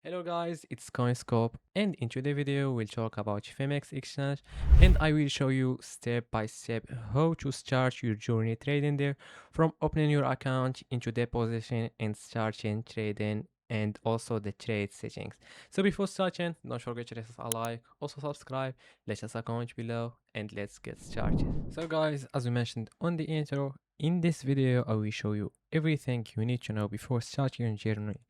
Hello guys, it's CoinScope, and in today's video we'll talk about Phemex exchange, and I will show you step by step how to start your journey trading there, from opening your account into deposition and starting trading, and also the trade settings. So before starting, don't forget to leave us a like, also subscribe, let us a comment below, and let's get started. So guys, as we mentioned on the intro, in this video I will show you everything you need to know before starting your journey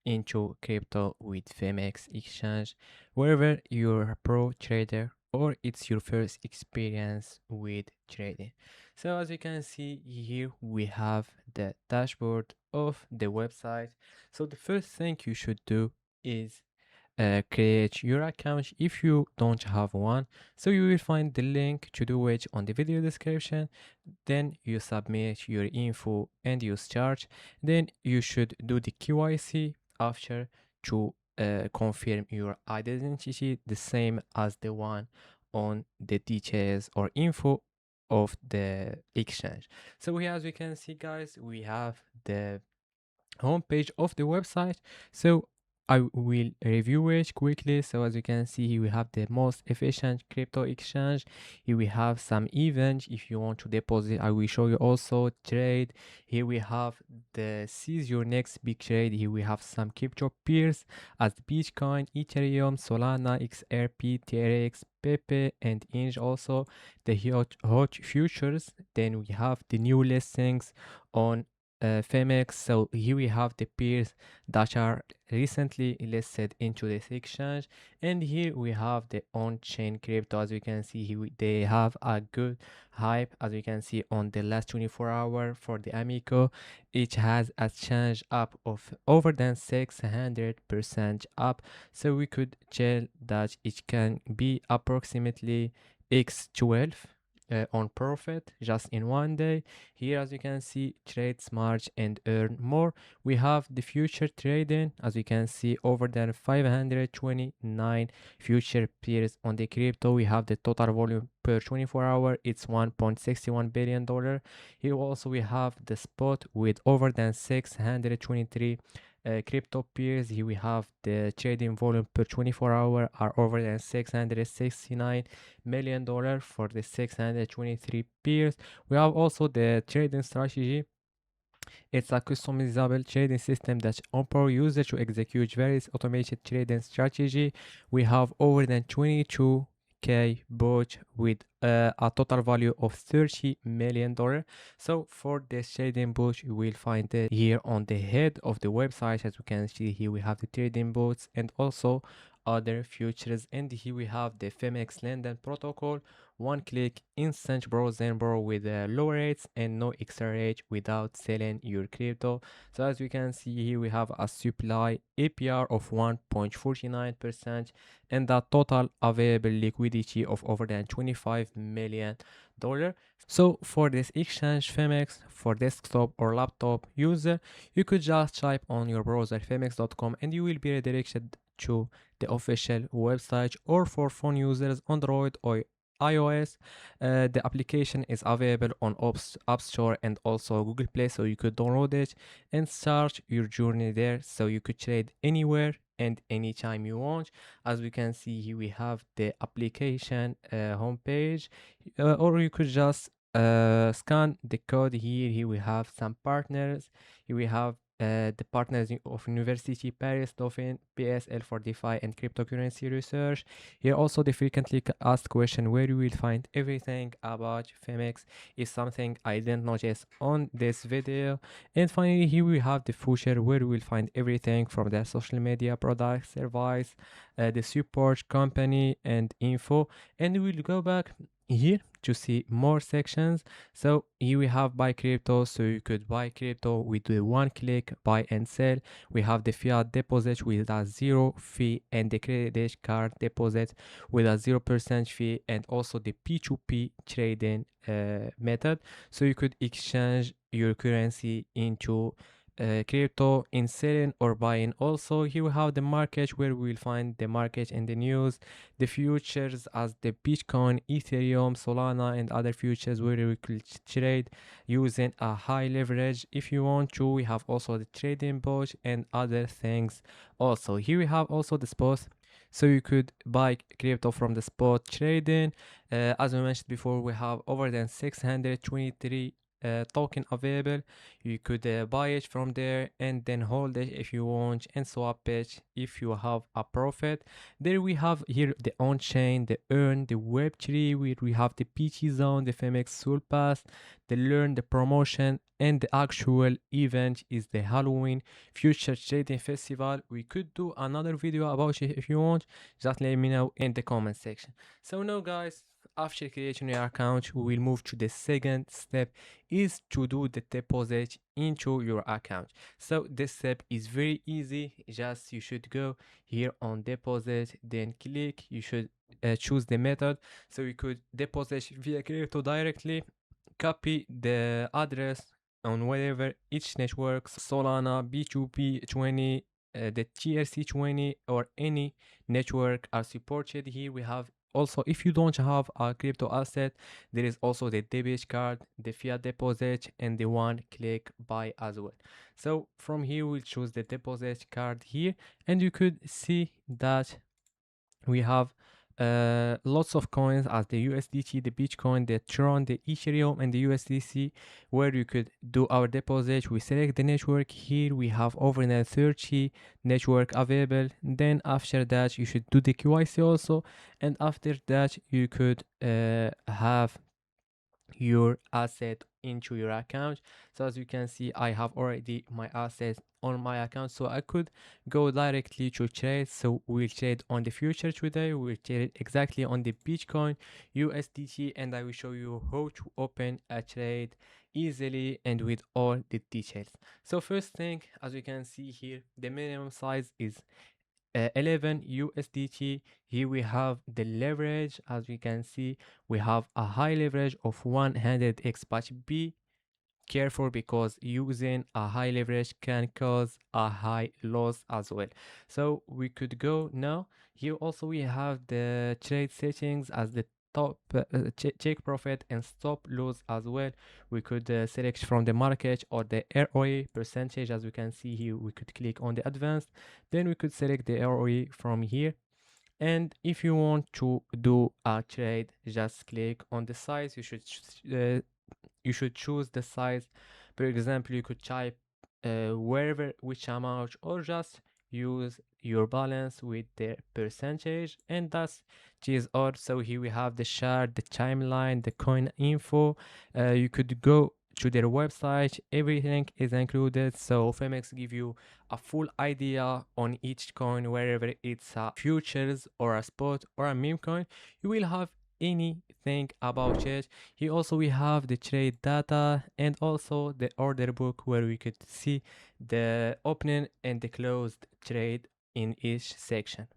into crypto with Phemex exchange, wherever you're a pro trader or it's your first experience with trading. So as you can see here, we have the dashboard of the website. So the first thing you should do is create your account if you don't have one. So you will find the link to do it on the video description. Then you submit your info and you start. Then you should do the KYC after to confirm your identity, the same as the one on the details or info of the exchange. So here, as we can see guys, we have the homepage of the website. So I will review it quickly. So as you can see here, we have the most efficient crypto exchange. Here we have some events. If you want to deposit, I will show you also trade. Here we have the seize your next big trade. Here we have some crypto peers as Bitcoin, Ethereum, Solana, XRP, TRX, Pepe, and Inge. Also the hot futures. Then we have the new listings on Phemex. So here we have the peers that are recently listed into this exchange, and here we have the on-chain crypto. As we can see here, they have a good hype. As we can see on the last 24 hour for the Amico, it has a change up of over than 600% up. So we could tell that it can be approximately x12 on profit just in one day. Here, as you can see, trade smart and earn more. We have the future trading. As you can see, over than 529 future pairs on the crypto. We have the total volume per 24 hour, it's $1.61 billion. Here also we have the spot with over than 623 crypto pairs. Here we have the trading volume per 24 hour are over than $669 million for the 623 pairs. We have also the trading strategy. It's a customizable trading system that empowers users to execute various automated trading strategy. We have over than 22K bought with a total value of $30 million. So for this trading bot, you will find it here on the head of the website. As you can see here, we have the trading bots and also other futures, and here we have the Phemex lending protocol, one click instant browsing bro with low rates and no extra rate without selling your crypto. So as we can see here, we have a supply APR of 1.49% and a total available liquidity of over than $25 million. So for this exchange Phemex for desktop or laptop user, you could just type on your browser phemex.com and you will be redirected to the official website. Or for phone users, Android or iOS, the application is available on App Store and also Google Play, so you could download it and start your journey there. So you could trade anywhere and anytime you want. As we can see here, we have the application homepage, or you could just scan the code here. Here we have some partners. Here we have the partners of University Paris, Dauphine, PSL for DeFi and cryptocurrency research. Here also the frequently asked question where you will find everything about Phemex is something I didn't notice on this video. And finally here we have the future where you will find everything from the social media product, service, the support company and info. And we will go back here to see more sections. So here we have buy crypto, so you could buy crypto with the one click buy and sell. We have the fiat deposit with a zero fee and the credit card deposit with a 0% fee, and also the P2P trading method, so you could exchange your currency into crypto in selling or buying. Also, here we have the market where we will find the market and the news, the futures as the Bitcoin, Ethereum, Solana, and other futures where we could trade using a high leverage if you want to. We have also the trading bot and other things. Also, here we have also the spot. So you could buy crypto from the spot trading. As we mentioned before, we have over than 623 token available. You could buy it from there and then hold it if you want and swap it if you have a profit. There we have here the on-chain, the earn, the web3, where we have the PT zone, the Phemex soul pass, the learn, the promotion, and the actual event is the Halloween future trading festival. We could do another video about it if you want. Just let me know in the comment section. So now guys, after creating your account, we will move to the second step, is to do the deposit into your account. So this step is very easy. Just you should go here on deposit, then click, you should choose the method. So you could deposit via crypto directly, copy the address on whatever each network, Solana, B2B20, the TRC20, or any network are supported. Here we have also, if you don't have a crypto asset, there is also the debit card, the fiat deposit, and the one click buy as well. So from here we'll choose the deposit card here, and you could see that we have lots of coins as the USDT, the Bitcoin, the Tron, the Ethereum, and the USDC, where you could do our deposit. We select the network. Here we have over 30 network available. Then after that you should do the KYC also, and after that you could have your asset into your account. So as you can see, I have already my assets on my account, so I could go directly to trade. So we'll trade on the future today. We'll trade exactly on the Bitcoin, USDT, and I will show you how to open a trade easily and with all the details. So first thing, as you can see here, the minimum size is 11 USDT. Here we have the leverage. As we can see, we have a high leverage of 100x, but be careful because using a high leverage can cause a high loss as well. So we could go now. Here also we have the trade settings as the top check profit and stop loss as well. We could select from the market or the ROE percentage. As we can see here, we could click on the advanced, then we could select the ROE from here. And if you want to do a trade, just click on the size. You should choose the size. For example, you could type wherever which amount, or just use your balance with the percentage, and that's is all. So here we have the chart, the timeline, the coin info. You could go to their website, everything is included. So Phemex give you a full idea on each coin, wherever it's a futures or a spot or a meme coin, you will have anything about it. Here also we have the trade data and also the order book, where we could see the opening and the closed trade in each section.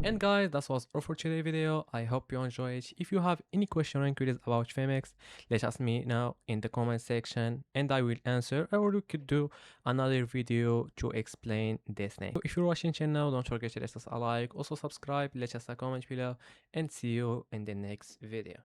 And guys, that was all for today's video. I hope you enjoyed it. If you have any question or inquiries about Phemex, let us me know in the comment section and I will answer, or we could do another video to explain this thing. So if you're watching channel, don't forget to let us a like, also subscribe, let us a comment below, and see you in the next video.